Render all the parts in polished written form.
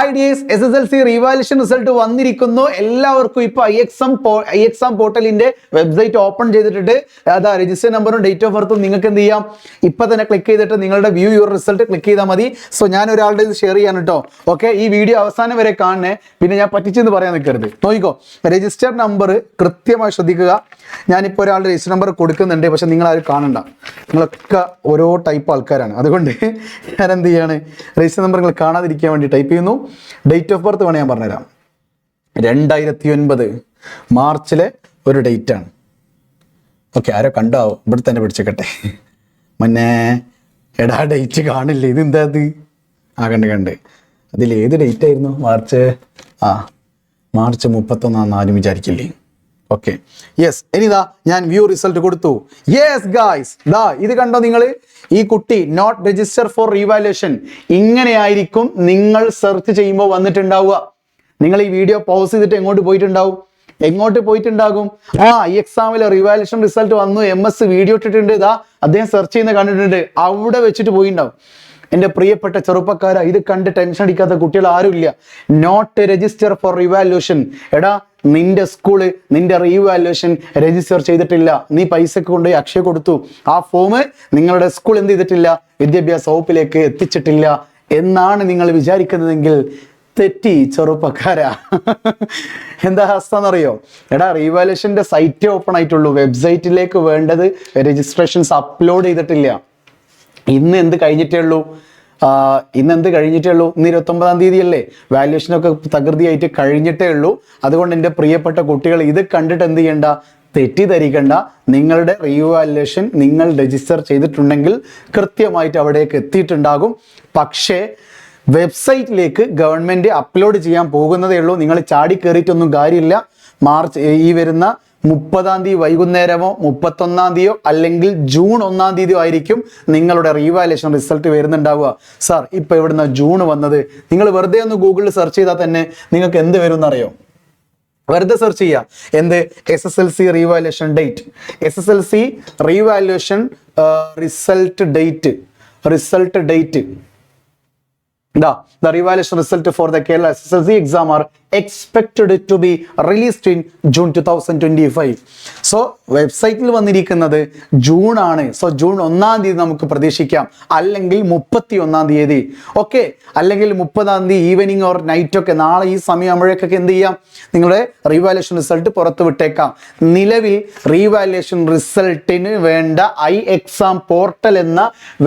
Ideas SSLC revaluation result വന്നിരിക്കുന്നു. എല്ലാവർക്കും ഇപ്പൊ ഐ എക്സാം പോർട്ടലിന്റെ വെബ്സൈറ്റ് ഓപ്പൺ ചെയ്തിട്ട് അതാ രജിസ്റ്റർ നമ്പറും ഡേറ്റ് ഓഫ് ബർത്തും നിങ്ങൾക്ക് എന്ത് ചെയ്യാം, ഇപ്പൊ തന്നെ ക്ലിക്ക് ചെയ്തിട്ട് നിങ്ങളുടെ വ്യൂ യുവർ റിസൾട്ട് ക്ലിക്ക് ചെയ്താൽ മതി. സോ ഞാൻ ഒരാളുടെ ഇത് ഷെയർ ചെയ്യാൻ കേട്ടോ. ഓക്കെ, ഈ വീഡിയോ അവസാനം വരെ കാണണേ, പിന്നെ ഞാൻ പറ്റിച്ചെന്ന് പറയാൻ നിൽക്കരുത്. നോക്കിക്കോ, രജിസ്റ്റർ നമ്പർ കൃത്യമായി ശ്രദ്ധിക്കുക. ഞാനിപ്പോൾ ഒരാളുടെ രജിസ്റ്റർ നമ്പർ കൊടുക്കുന്നുണ്ട്, പക്ഷെ നിങ്ങൾ ആരും കാണണ്ട, നിങ്ങളൊക്കെ ഓരോ ടൈപ്പ് ആൾക്കാരാണ്. അതുകൊണ്ട് ഞാൻ എന്ത് ചെയ്യാണ്, രജിസ്റ്റർ നമ്പർ നിങ്ങൾ കാണാതിരിക്കാൻ വേണ്ടി ടൈപ്പ് ചെയ്യുന്നു. ഡേറ്റ് ഓഫ് ബർത്ത് വേണേൽ ഞാൻ പറഞ്ഞുതരാം. 2009 മാർച്ചിലെ ഒരു ഡേറ്റ് ആണ്. ഓക്കെ, ആരോ കണ്ടാവും, ഇവിടെ തന്നെ പിടിച്ചേക്കട്ടെ. മുന്നേ എടാ ഡേറ്റ് കാണില്ലേ, ഇത് എന്താ അത്? കണ്ട് അതിൽ ഏത് ഡേറ്റ് ആയിരുന്നു? മാർച്ച് 31 ആരും വിചാരിക്കില്ലേ? Okay, yes. ഇനിതാ ഞാൻ വ്യൂ റിസൾട്ട് കൊടുത്തു. യെസ് ഗായ്സ്, ദാ ഇത് കണ്ടോ നിങ്ങൾ? ഈ കുട്ടി നോട്ട് രജിസ്റ്റർ ഫോർ റീവാലുവേഷൻ, ഇങ്ങനെയായിരിക്കും നിങ്ങൾ സെർച്ച് ചെയ്യുമ്പോൾ വന്നിട്ടുണ്ടാവുക. നിങ്ങൾ ഈ വീഡിയോ പോസ് ചെയ്തിട്ട് എങ്ങോട്ട് പോയിട്ടുണ്ടാകും? ഈ എക്സാമിലെ റീവാലുവേഷൻ റിസൾട്ട് വന്നു, MS വീഡിയോ ഇട്ടിട്ടുണ്ട്, ഇതാ അദ്ദേഹം സെർച്ച് ചെയ്യുന്ന കണ്ടിട്ടുണ്ട്, അവിടെ വെച്ചിട്ട് പോയിണ്ടാവും. എൻ്റെ പ്രിയപ്പെട്ട ചെറുപ്പക്കാരാ, ഇത് കണ്ട് ടെൻഷൻ അടിക്കാത്ത കുട്ടികൾ ആരുമില്ല. Not register for revaluation. എടാ, നിന്റെ സ്കൂള് നിന്റെ റീവാലുവേഷൻ രജിസ്റ്റർ ചെയ്തിട്ടില്ല, നീ പൈസക്ക് കൊണ്ടുപോയി അക്ഷയ കൊടുത്തു, ആ ഫോം നിങ്ങളുടെ സ്കൂൾ എന്ത് ചെയ്തിട്ടില്ല, വിദ്യാഭ്യാസ വകുപ്പിലേക്ക് എത്തിച്ചിട്ടില്ല എന്നാണ് നിങ്ങൾ വിചാരിക്കുന്നതെങ്കിൽ തെറ്റി ചെറുപ്പക്കാരാ. എന്താ അവസ്ഥ എന്നറിയോ? എടാ, റീവാലുവേഷന്റെ സൈറ്റ് ഓപ്പൺ ആയിട്ടുള്ളൂ, വെബ്സൈറ്റിലേക്ക് വേണ്ടത് രജിസ്ട്രേഷൻസ് അപ്ലോഡ് ചെയ്തിട്ടില്ല. ഇന്ന് എന്ത് കഴിഞ്ഞിട്ടേ ഉള്ളൂ? ഇന്ന് 29 തീയതി അല്ലേ? വാല്യുവേഷനൊക്കെ തകൃതിയായിട്ട് കഴിഞ്ഞിട്ടേ ഉള്ളൂ. അതുകൊണ്ട് എൻ്റെ പ്രിയപ്പെട്ട കുട്ടികൾ, ഇത് കണ്ടിട്ട് എന്ത് ചെയ്യണ്ട, തെറ്റിദ്ധരിക്കണ്ട. നിങ്ങളുടെ റീവാലുവേഷൻ നിങ്ങൾ രജിസ്റ്റർ ചെയ്തിട്ടുണ്ടെങ്കിൽ കൃത്യമായിട്ട് അവിടേക്ക് എത്തിയിട്ടുണ്ടാകും. പക്ഷേ വെബ്സൈറ്റിലേക്ക് ഗവൺമെൻറ് അപ്ലോഡ് ചെയ്യാൻ പോകുന്നതേ ഉള്ളൂ. നിങ്ങൾ ചാടി കയറിയിട്ടൊന്നും കാര്യമില്ല. ഈ വരുന്ന 30 തീയതി വൈകുന്നേരമോ 31 തീയതിയോ അല്ലെങ്കിൽ ജൂൺ 1 തീയതിയോ ആയിരിക്കും നിങ്ങളുടെ റീവാലുവേഷൻ റിസൾട്ട് വരുന്നുണ്ടാവുക. സാർ, ഇപ്പൊ എവിടുന്ന ജൂൺ വന്നത്? നിങ്ങൾ വെറുതെ ഒന്ന് ഗൂഗിളിൽ സെർച്ച് ചെയ്താൽ തന്നെ നിങ്ങൾക്ക് എന്ത് വരും എന്നറിയോ? വെറുതെ സെർച്ച് ചെയ്യുക, എന്ത് SSLC revaluation date, SSLC revaluation result date. The revaluation result for the Kerala SSLC exam are expected to be released in June 2025. So വെബ്സൈറ്റിൽ വന്നിരിക്കുന്നത് ജൂൺ ആണ്. സോ ജൂൺ 1 തീയതി നമുക്ക് പ്രതീക്ഷിക്കാം, അല്ലെങ്കിൽ 31 തീയതി. ഓക്കെ, അല്ലെങ്കിൽ 30 തീയതി ഈവനിങ് ഓർ നൈറ്റ് ഒക്കെ, നാളെ ഈ സമയമാകുമ്പോഴേക്കൊക്കെ എന്ത് ചെയ്യാം, നിങ്ങളുടെ റീവാലുവേഷൻ റിസൾട്ട് പുറത്ത് വിട്ടേക്കാം. നിലവിൽ റീവാലുവേഷൻ റിസൾട്ടിന് വേണ്ട iExam പോർട്ടൽ എന്ന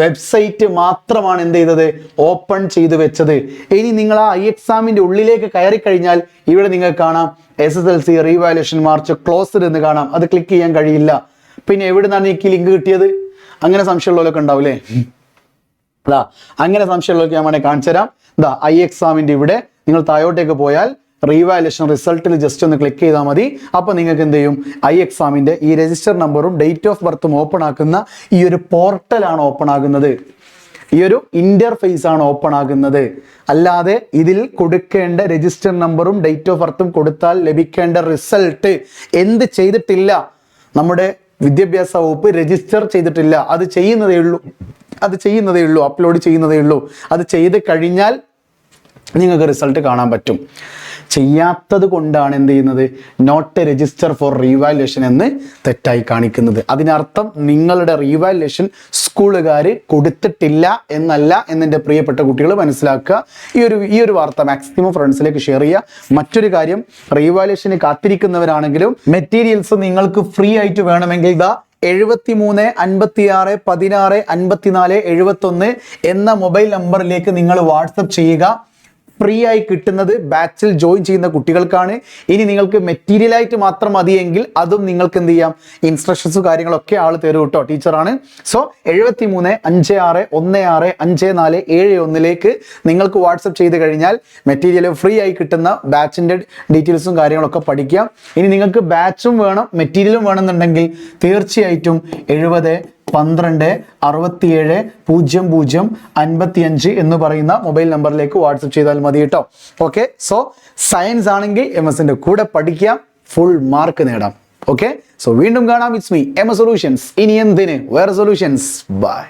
വെബ്സൈറ്റ് മാത്രമാണ് എന്ത് ചെയ്തത്, ഓപ്പൺ ചെയ്ത് വെച്ചത്. ഇനി നിങ്ങൾ ആ iExamന്റെ ഉള്ളിലേക്ക് കയറി കഴിഞ്ഞാൽ ഇവിടെ നിങ്ങൾക്ക് കാണാം SSLC റീവാലുവേഷൻ മാർച്ച് ക്ലോസ്ഡ് എന്ന് കാണാം. അത് ക്ലിക്ക് ചെയ്യാൻ കഴിയില്ല. പിന്നെ എവിടെ നിന്നാണ് എനിക്ക് ലിങ്ക് കിട്ടിയത്? അങ്ങനെ സംശയമുള്ളവരൊക്കെ ഉണ്ടാവില്ലേ? അങ്ങനെ സംശയമുള്ളവർക്ക് ഞാൻ വേണേൽ കാണിച്ചു തരാം. iExamന്റെ ഇവിടെ നിങ്ങൾ താഴോട്ടേക്ക് പോയാൽ റീവാലുവേഷൻ റിസൾട്ടിൽ ജസ്റ്റ് ഒന്ന് ക്ലിക്ക് ചെയ്താൽ മതി. അപ്പോൾ നിങ്ങൾക്ക് എന്ത് ചെയ്യും, iExamന്റെ ഈ രജിസ്റ്റർ നമ്പറും ഡേറ്റ് ഓഫ് ബർത്തും ഓപ്പൺ ആക്കുന്ന ഈ ഒരു പോർട്ടലാണ് ഓപ്പൺ ആകുന്നത്, ഈ ഒരു ഇന്റർഫേസ് ആണ് ഓപ്പൺ ആകുന്നത്. അല്ലാതെ ഇതിൽ കൊടുക്കേണ്ട രജിസ്റ്റർ നമ്പറും ഡേറ്റ് ഓഫ് ബർത്തും കൊടുത്താൽ ലഭിക്കേണ്ട റിസൾട്ട് എന്ത് ചെയ്തിട്ടില്ല, നമ്മുടെ വിദ്യാഭ്യാസ വകുപ്പ് രജിസ്റ്റർ ചെയ്തിട്ടില്ല. അത് ചെയ്യുന്നതേ ഉള്ളൂ, അപ്ലോഡ് ചെയ്യുന്നതേ ഉള്ളൂ. അത് ചെയ്ത് കഴിഞ്ഞാൽ നിങ്ങൾക്ക് റിസൾട്ട് കാണാൻ പറ്റും. ചെയ്യാത്തത് കൊണ്ടാണ് എന്ത് ചെയ്യുന്നത്, നോട്ട് രജിസ്റ്റർ ഫോർ റീവാലുവേഷൻ എന്ന് തെറ്റായി കാണിക്കുന്നത്. അതിനർത്ഥം നിങ്ങളുടെ റീവാലുവേഷൻ സ്കൂളുകാർ കൊടുത്തിട്ടില്ല എന്നല്ല എന്നെൻ്റെ പ്രിയപ്പെട്ട കുട്ടികൾ മനസ്സിലാക്കുക. ഈ ഒരു വാർത്ത മാക്സിമം ഫ്രണ്ട്സിലേക്ക് ഷെയർ ചെയ്യുക. മറ്റൊരു കാര്യം, റീവാലുവേഷന് കാത്തിരിക്കുന്നവരാണെങ്കിലും മെറ്റീരിയൽസ് നിങ്ങൾക്ക് ഫ്രീ ആയിട്ട് വേണമെങ്കിൽ 73 56 16 54 71 എന്ന മൊബൈൽ നമ്പറിലേക്ക് നിങ്ങൾ വാട്സപ്പ് ചെയ്യുക. ഫ്രീ ആയി കിട്ടുന്നത് ബാച്ചിൽ ജോയിൻ ചെയ്യുന്ന കുട്ടികൾക്കാണ്. ഇനി നിങ്ങൾക്ക് മെറ്റീരിയൽ ആയിട്ട് മാത്രം മതിയെങ്കിൽ അതും നിങ്ങൾക്ക് എന്ത് ചെയ്യാം, ഇൻസ്ട്രക്ഷൻസും കാര്യങ്ങളൊക്കെ ആൾ തരും കേട്ടോ, ടീച്ചറാണ്. സോ 73 56 16 54 71 നിങ്ങൾക്ക് വാട്സപ്പ് ചെയ്ത് കഴിഞ്ഞാൽ മെറ്റീരിയൽ ഫ്രീ ആയി കിട്ടുന്ന ബാച്ചിന്റെ ഡീറ്റെയിൽസും കാര്യങ്ങളൊക്കെ പഠിക്കാം. ഇനി നിങ്ങൾക്ക് ബാച്ചും വേണം മെറ്റീരിയലും വേണമെന്നുണ്ടെങ്കിൽ തീർച്ചയായിട്ടും 70 12 67 00 55 എന്ന് പറയുന്ന മൊബൈൽ നമ്പറിലേക്ക് വാട്സപ്പ് ചെയ്താൽ മതി കേട്ടോ. ഓക്കെ, സോ സയൻസ് ആണെങ്കിൽ MS കൂടെ പഠിക്കാം, ഫുൾ മാർക്ക് നേടാം. ഓക്കെ, സോ വീണ്ടും കാണാം. It's me MS solutions. ഇനി എന്തിന് വേറെ സൊല്യൂഷൻസ്. ബൈ.